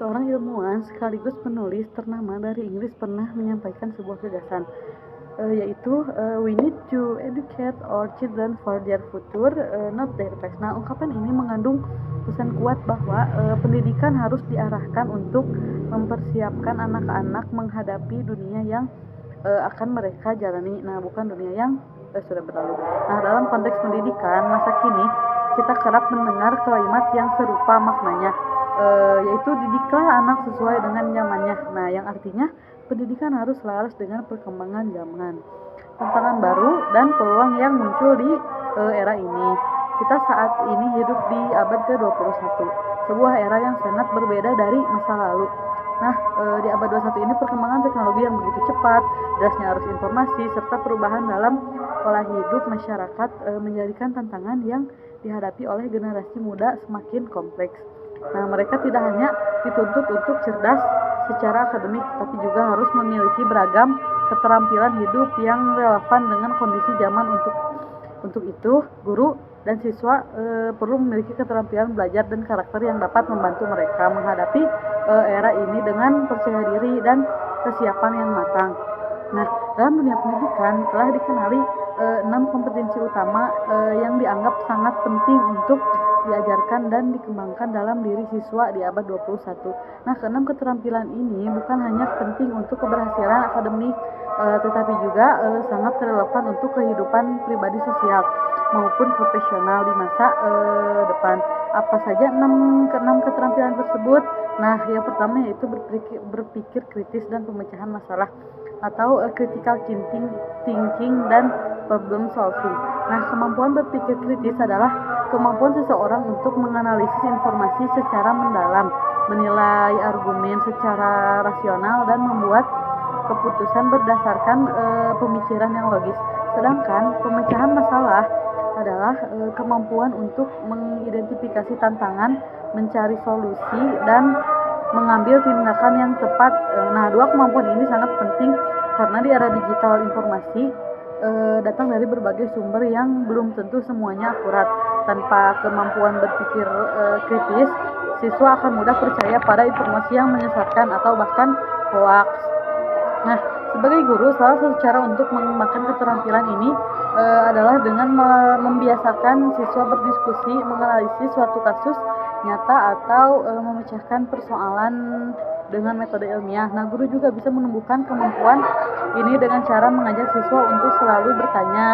Seorang ilmuwan sekaligus penulis ternama dari Inggris pernah menyampaikan sebuah gagasan, yaitu we need to educate our children for their future, not their past. Nah, ungkapan ini mengandung pesan kuat bahwa pendidikan harus diarahkan untuk mempersiapkan anak-anak menghadapi dunia yang akan mereka jalani. Nah, bukan dunia yang sudah berlalu. Nah, dalam konteks pendidikan masa kini, kita kerap mendengar kalimat yang serupa maknanya, yaitu didiklah anak sesuai dengan zamannya. Nah, yang artinya pendidikan harus selaras dengan perkembangan zaman, tantangan baru, dan peluang yang muncul di era ini. Kita saat ini hidup di abad ke-21, sebuah era yang sangat berbeda dari masa lalu. Nah, di abad 21 ini perkembangan teknologi yang begitu cepat, derasnya arus informasi, serta perubahan dalam pola hidup masyarakat menjadikan tantangan yang dihadapi oleh generasi muda semakin kompleks. Nah, mereka tidak hanya dituntut untuk cerdas secara akademik, tapi juga harus memiliki beragam keterampilan hidup yang relevan dengan kondisi zaman. Untuk itu, guru dan siswa perlu memiliki keterampilan belajar dan karakter yang dapat membantu mereka menghadapi era ini dengan percaya diri dan kesiapan yang matang. Nah, dalam dunia pendidikan telah dikenali 6 kompetensi utama yang dianggap sangat penting untuk diajarkan dan dikembangkan dalam diri siswa di abad 21. Nah, keenam keterampilan ini bukan hanya penting untuk keberhasilan akademik, tetapi juga sangat relevan untuk kehidupan pribadi, sosial maupun profesional di masa depan. Apa saja keenam keterampilan tersebut? Nah, yang pertama yaitu berpikir kritis dan pemecahan masalah, atau critical thinking dan problem solving. Nah, kemampuan berpikir kritis adalah kemampuan seseorang untuk menganalisis informasi secara mendalam, menilai argumen secara rasional, dan membuat keputusan berdasarkan pemikiran yang logis. Sedangkan pemecahan masalah adalah kemampuan untuk mengidentifikasi tantangan, mencari solusi, dan mengambil tindakan yang tepat. Nah, dua kemampuan ini sangat penting karena di era digital informasi datang dari berbagai sumber yang belum tentu semuanya akurat. Tanpa kemampuan berpikir kritis, siswa akan mudah percaya pada informasi yang menyesatkan atau bahkan hoax. Nah, sebagai guru, salah satu cara untuk mengembangkan keterampilan ini adalah dengan membiasakan siswa berdiskusi, menganalisis suatu kasus nyata, atau memecahkan persoalan dengan metode ilmiah. Nah, guru juga bisa menumbuhkan kemampuan ini dengan cara mengajak siswa untuk selalu bertanya,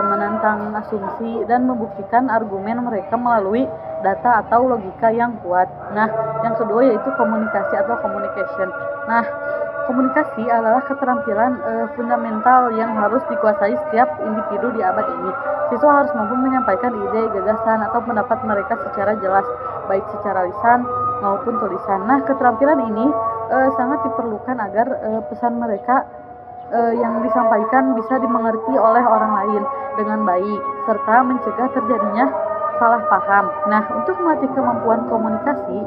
menantang asumsi, dan membuktikan argumen mereka melalui data atau logika yang kuat. Nah, yang kedua yaitu komunikasi atau communication. Nah, komunikasi adalah keterampilan fundamental yang harus dikuasai setiap individu di abad ini. Siswa harus mampu menyampaikan ide, gagasan, atau pendapat mereka secara jelas, baik secara lisan maupun tulisan. Nah, keterampilan ini sangat diperlukan agar pesan mereka yang disampaikan bisa dimengerti oleh orang lain dengan baik, serta mencegah terjadinya salah paham. Nah, untuk melatih kemampuan komunikasi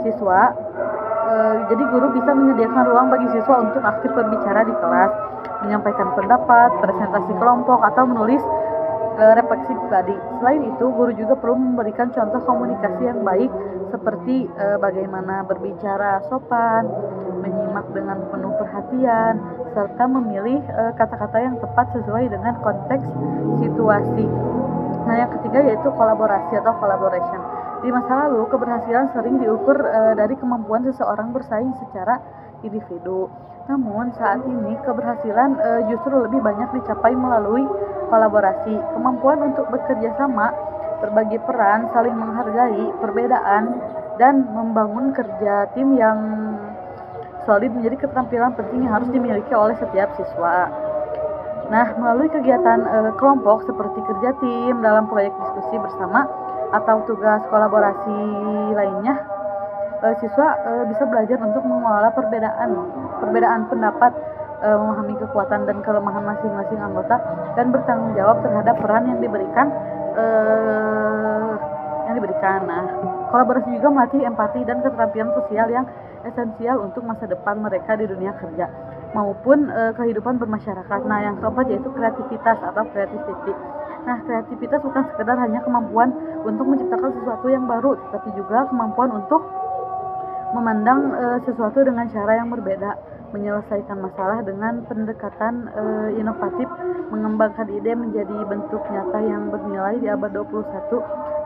siswa, jadi guru bisa menyediakan ruang bagi siswa untuk aktif berbicara di kelas, menyampaikan pendapat, presentasi kelompok, atau menulis refleksi pribadi. Selain itu, guru juga perlu memberikan contoh komunikasi yang baik, seperti bagaimana berbicara sopan, menyimak dengan penuh perhatian, serta memilih kata-kata yang tepat sesuai dengan konteks situasi. Nah, yang ketiga yaitu kolaborasi atau collaboration. Di masa lalu, keberhasilan sering diukur dari kemampuan seseorang bersaing secara individu. Namun, saat ini keberhasilan justru lebih banyak dicapai melalui kolaborasi. Kemampuan untuk bekerja sama, berbagi peran, saling menghargai perbedaan, dan membangun kerja tim yang solid menjadi keterampilan penting yang harus dimiliki oleh setiap siswa. Nah, melalui kegiatan kelompok seperti kerja tim dalam proyek diskusi bersama atau tugas kolaborasi lainnya, siswa bisa belajar untuk mengelola perbedaan pendapat, memahami kekuatan dan kelemahan masing-masing anggota, dan bertanggung jawab terhadap peran yang diberikan. Nah, kolaborasi juga melatih empati dan keterampilan sosial yang esensial untuk masa depan mereka di dunia kerja maupun kehidupan bermasyarakat. Nah, yang keempat yaitu kreativitas atau creativity. Nah, kreativitas bukan sekedar hanya kemampuan untuk menciptakan sesuatu yang baru, tetapi juga kemampuan untuk memandang sesuatu dengan cara yang berbeda, menyelesaikan masalah dengan pendekatan inovatif, mengembangkan ide menjadi bentuk nyata yang bernilai di abad 21.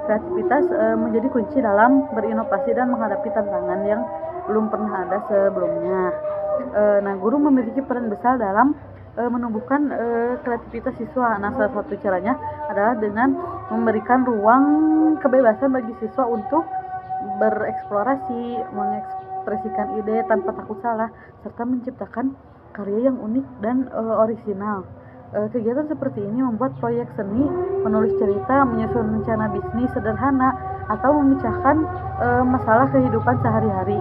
Kreativitas menjadi kunci dalam berinovasi dan menghadapi tantangan yang belum pernah ada sebelumnya. Nah, guru memiliki peran besar dalam menumbuhkan kreativitas siswa. Nah, salah satu caranya adalah dengan memberikan ruang kebebasan bagi siswa untuk bereksplorasi, mengekspresikan ide tanpa takut salah, serta menciptakan karya yang unik dan orisinal. Kegiatan seperti ini membuat proyek seni, menulis cerita, menyusun rencana bisnis sederhana, atau memecahkan masalah kehidupan sehari-hari.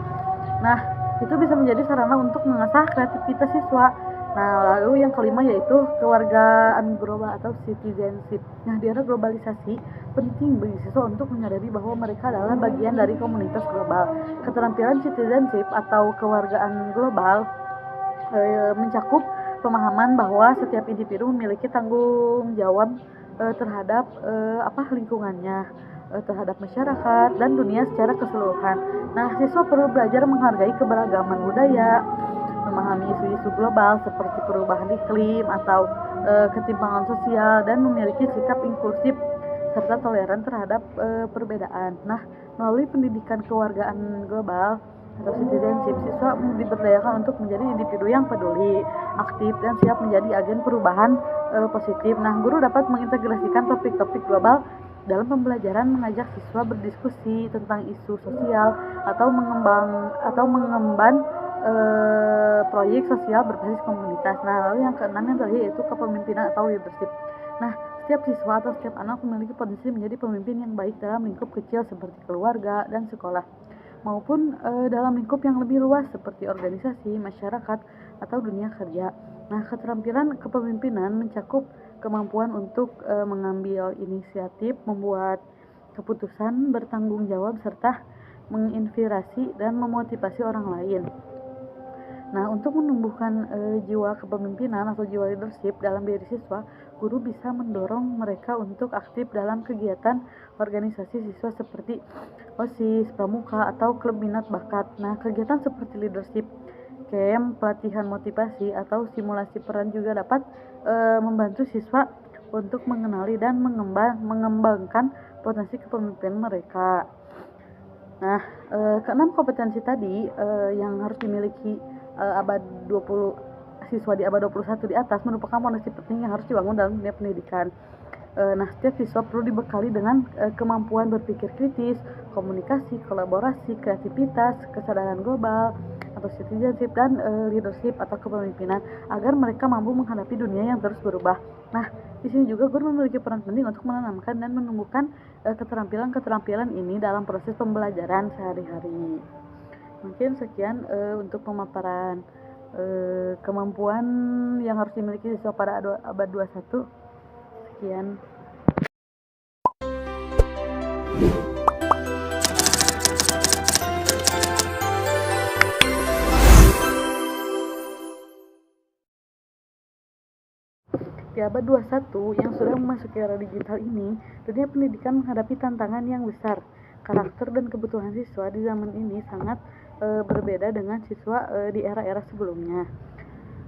Nah, itu bisa menjadi sarana untuk mengasah kreativitas siswa. Nah, lalu yang kelima yaitu kewargaan global atau citizenship. Nah, di era globalisasi, penting bagi siswa untuk menyadari bahwa mereka adalah bagian dari komunitas global. Keterampilan citizenship atau kewargaan global mencakup pemahaman bahwa setiap individu memiliki tanggung jawab terhadap lingkungannya, terhadap masyarakat dan dunia secara keseluruhan. Nah, siswa perlu belajar menghargai keberagaman budaya, memahami isu-isu global seperti perubahan iklim atau ketimpangan sosial, dan memiliki sikap inklusif serta toleran terhadap perbedaan. Nah, melalui pendidikan kewargaan global atau citizenship, siswa diberdayakan untuk menjadi individu yang peduli, aktif, dan siap menjadi agen perubahan positif. Nah, guru dapat mengintegrasikan topik-topik global dalam pembelajaran, mengajak siswa berdiskusi tentang isu sosial atau mengemban proyek sosial berbasis komunitas. Nah, lalu yang keenam yang terakhir yaitu kepemimpinan atau leadership. Nah, setiap siswa atau setiap anak memiliki potensi menjadi pemimpin yang baik dalam lingkup kecil seperti keluarga dan sekolah, maupun dalam lingkup yang lebih luas seperti organisasi, masyarakat, atau dunia kerja. Nah, keterampilan kepemimpinan mencakup kemampuan untuk mengambil inisiatif, membuat keputusan, bertanggung jawab, serta menginspirasi dan memotivasi orang lain. Nah, untuk menumbuhkan jiwa kepemimpinan atau jiwa leadership dalam diri siswa, guru bisa mendorong mereka untuk aktif dalam kegiatan organisasi siswa seperti OSIS, pramuka, atau klub minat bakat. Nah, kegiatan seperti leadership camp, pelatihan motivasi, atau simulasi peran juga dapat membantu siswa untuk mengenali dan mengembangkan potensi kepemimpinan mereka. Nah, keenam kompetensi tadi yang harus dimiliki abad 20 siswa di abad 21 di atas merupakan fondasi penting yang harus dibangun dalam dunia pendidikan. Nah, setiap siswa perlu dibekali dengan kemampuan berpikir kritis, komunikasi, kolaborasi, kreativitas, kesadaran global atau citizenship, dan leadership atau kepemimpinan agar mereka mampu menghadapi dunia yang terus berubah. Nah, di sini juga guru memiliki peran penting untuk menanamkan dan menumbuhkan keterampilan ini dalam proses pembelajaran sehari-hari. Mungkin sekian untuk pemaparan kemampuan yang harus dimiliki siswa pada abad 21. Sekian. Di abad 21 yang sudah memasuki era digital ini, dunia pendidikan menghadapi tantangan yang besar. Karakter dan kebutuhan siswa di zaman ini sangat berbeda dengan siswa di era-era sebelumnya.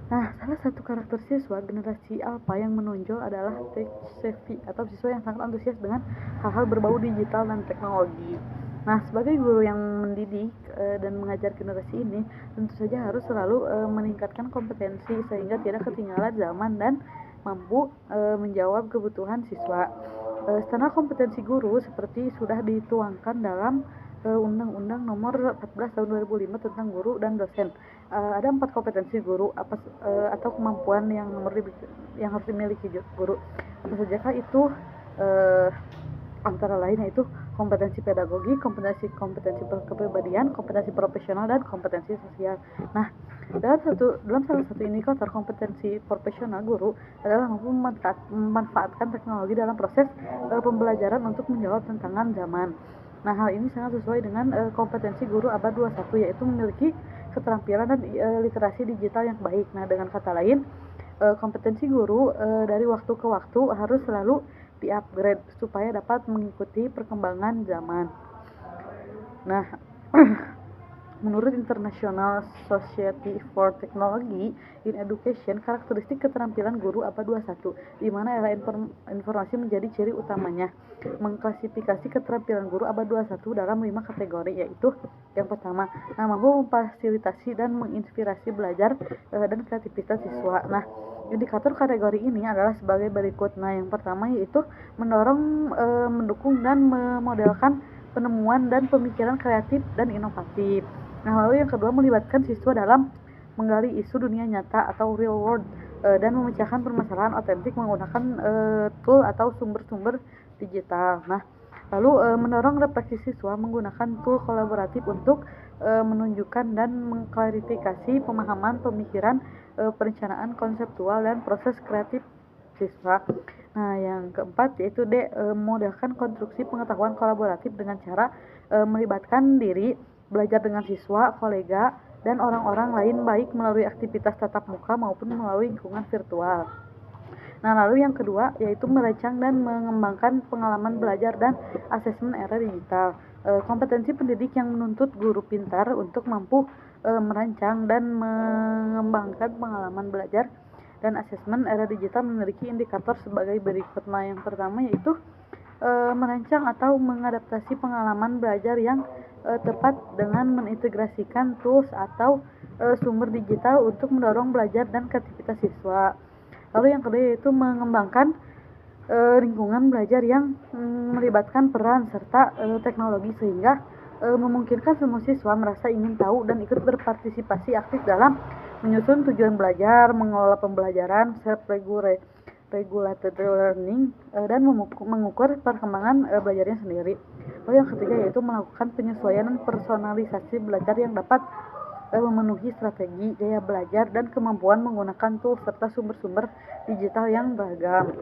Nah, salah satu karakter siswa generasi Alpha yang menonjol adalah tech savvy atau siswa yang sangat antusias dengan hal-hal berbau digital dan teknologi. Nah, sebagai guru yang mendidik dan mengajar generasi ini, tentu saja harus selalu meningkatkan kompetensi sehingga tidak ketinggalan zaman dan mampu menjawab kebutuhan siswa. Standar kompetensi guru seperti sudah dituangkan dalam Undang-Undang Nomor 14 Tahun 2005 tentang guru dan dosen. Ada 4 kompetensi guru atau kemampuan yang harus dimiliki guru. Apa sajakah itu? Antara lain yaitu kompetensi pedagogi, kompetensi kepribadian, kompetensi profesional, dan kompetensi sosial. Nah, dalam salah satu indikator kompetensi profesional guru adalah mampu memanfaatkan teknologi dalam proses pembelajaran untuk menjawab tantangan zaman. Nah, hal ini sangat sesuai dengan kompetensi guru abad 21, yaitu memiliki keterampilan dan literasi digital yang baik. Nah, dengan kata lain, kompetensi guru dari waktu ke waktu harus selalu di-upgrade supaya dapat mengikuti perkembangan zaman. Nah, Menurut International Society for Technology in Education, karakteristik keterampilan guru abad 21, di mana era informasi menjadi ciri utamanya. Mengklasifikasi keterampilan guru abad 21 dalam 5 kategori, yaitu yang pertama, mampu memfasilitasi dan menginspirasi belajar dan kreativitas siswa. Nah, indikator kategori ini adalah sebagai berikut. Nah, yang pertama yaitu mendorong, mendukung dan memodelkan penemuan dan pemikiran kreatif dan inovatif. Nah, lalu yang kedua, melibatkan siswa dalam menggali isu dunia nyata atau real world dan memecahkan permasalahan otentik menggunakan tool atau sumber-sumber digital. Nah, lalu mendorong refleksi siswa menggunakan tool kolaboratif untuk menunjukkan dan mengklarifikasi pemahaman, pemikiran, perencanaan konseptual dan proses kreatif siswa. Nah, yang keempat yaitu modelkan konstruksi pengetahuan kolaboratif dengan cara melibatkan diri belajar dengan siswa, kolega, dan orang-orang lain baik melalui aktivitas tatap muka maupun melalui lingkungan virtual. Nah, lalu yang kedua yaitu merancang dan mengembangkan pengalaman belajar dan asesmen era digital. Kompetensi pendidik yang menuntut guru pintar untuk mampu merancang dan mengembangkan pengalaman belajar dan asesmen era digital memiliki indikator sebagai berikut. Nah, yang pertama yaitu merancang atau mengadaptasi pengalaman belajar yang tepat dengan mengintegrasikan tools atau sumber digital untuk mendorong belajar dan kreativitas siswa. Lalu yang kedua yaitu mengembangkan lingkungan belajar yang melibatkan peran serta teknologi sehingga memungkinkan semua siswa merasa ingin tahu dan ikut berpartisipasi aktif dalam menyusun tujuan belajar, mengelola pembelajaran, self-regulated learning, dan mengukur perkembangan belajarnya sendiri. Lalu yang ketiga yaitu melakukan penyesuaian dan personalisasi belajar yang dapat memenuhi strategi, gaya belajar, dan kemampuan menggunakan tools serta sumber-sumber digital yang beragam.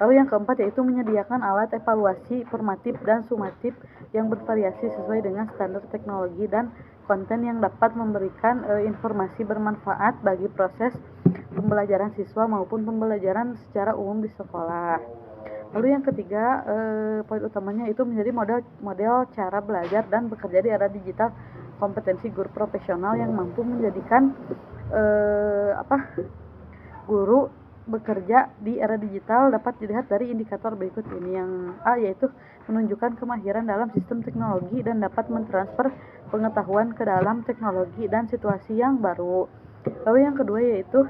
Lalu yang keempat yaitu menyediakan alat evaluasi formatif dan sumatif yang bervariasi sesuai dengan standar teknologi dan konten yang dapat memberikan informasi bermanfaat bagi proses pembelajaran siswa maupun pembelajaran secara umum di sekolah. Lalu yang ketiga, poin utamanya itu menjadi model cara belajar dan bekerja di era digital, kompetensi guru profesional yang mampu menjadikan guru bekerja di era digital dapat dilihat dari indikator berikut ini. Yang A yaitu menunjukkan kemahiran dalam sistem teknologi dan dapat mentransfer pengetahuan ke dalam teknologi dan situasi yang baru. Lalu yang kedua yaitu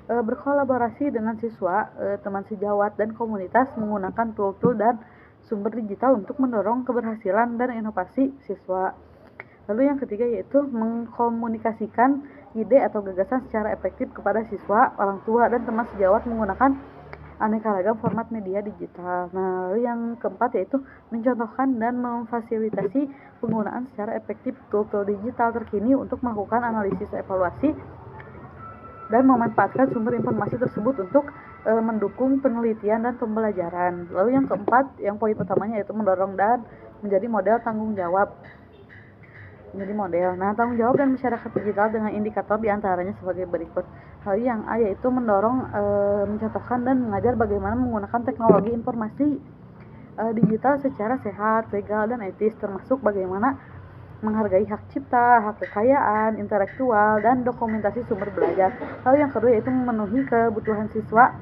berkolaborasi dengan siswa, teman sejawat, dan komunitas menggunakan tool-tool dan sumber digital untuk mendorong keberhasilan dan inovasi siswa. Lalu yang ketiga yaitu mengkomunikasikan ide atau gagasan secara efektif kepada siswa, orang tua, dan teman sejawat menggunakan aneka ragam format media digital. Nah, lalu yang keempat yaitu mencontohkan dan memfasilitasi penggunaan secara efektif tool-tool digital terkini untuk melakukan analisis evaluasi dan memanfaatkan sumber informasi tersebut untuk mendukung penelitian dan pembelajaran. Lalu yang keempat, yang poin utamanya yaitu mendorong dan menjadi model tanggung jawab. Nah, tanggung jawab dan masyarakat digital dengan indikator diantaranya sebagai berikut. Lalu yang A yaitu mendorong, mencontohkan dan mengajar bagaimana menggunakan teknologi informasi digital secara sehat, legal, dan etis, termasuk bagaimana menghargai hak cipta, hak kekayaan intelektual, dan dokumentasi sumber belajar. Lalu yang kedua yaitu memenuhi kebutuhan siswa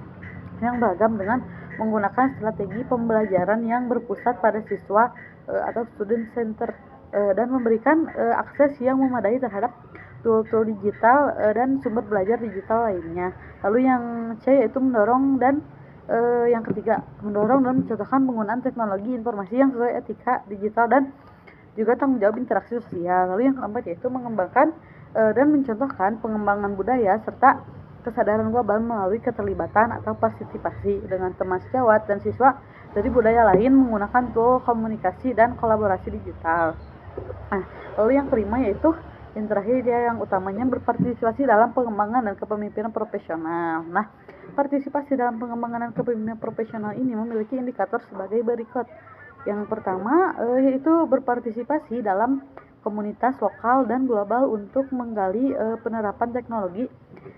yang beragam dengan menggunakan strategi pembelajaran yang berpusat pada siswa atau student center dan memberikan akses yang memadai terhadap tool-tool digital dan sumber belajar digital lainnya. Lalu yang C yaitu mendorong dan yang ketiga mendorong dan mencontohkan penggunaan teknologi informasi yang sesuai etika digital dan juga tanggung jawab interaksi sosial. Lalu yang keempat yaitu mengembangkan dan mencontohkan pengembangan budaya serta kesadaran global melalui keterlibatan atau partisipasi dengan teman sejawat dan siswa dari budaya lain menggunakan tool komunikasi dan kolaborasi digital. Nah, lalu yang kelima yaitu yang terakhir yang utamanya berpartisipasi dalam pengembangan dan kepemimpinan profesional. Nah, partisipasi dalam pengembangan dan kepemimpinan profesional ini memiliki indikator sebagai berikut. Yang pertama yaitu berpartisipasi dalam komunitas lokal dan global untuk menggali penerapan teknologi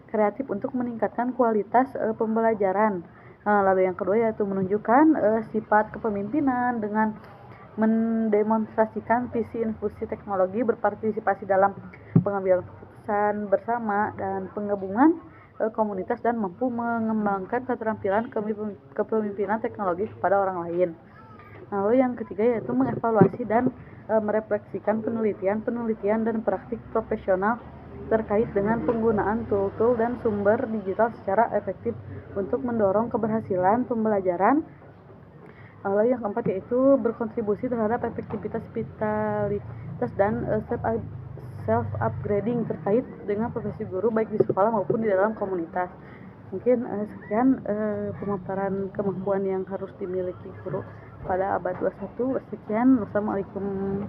kreatif untuk meningkatkan kualitas pembelajaran. Lalu yang kedua yaitu menunjukkan sifat kepemimpinan dengan mendemonstrasikan visi inklusi teknologi, berpartisipasi dalam pengambilan keputusan bersama dan penggabungan komunitas, dan mampu mengembangkan keterampilan kepemimpinan teknologi kepada orang lain. Lalu yang ketiga yaitu mengevaluasi dan merefleksikan penelitian dan praktik profesional terkait dengan penggunaan tool-tool dan sumber digital secara efektif untuk mendorong keberhasilan pembelajaran. Lalu yang keempat yaitu berkontribusi terhadap efektivitas vitalitas dan self-upgrading terkait dengan profesi guru baik di sekolah maupun di dalam komunitas. Mungkin sekian pemaparan kemampuan yang harus dimiliki guru pada abad 21. Sekian, wassalamualaikum.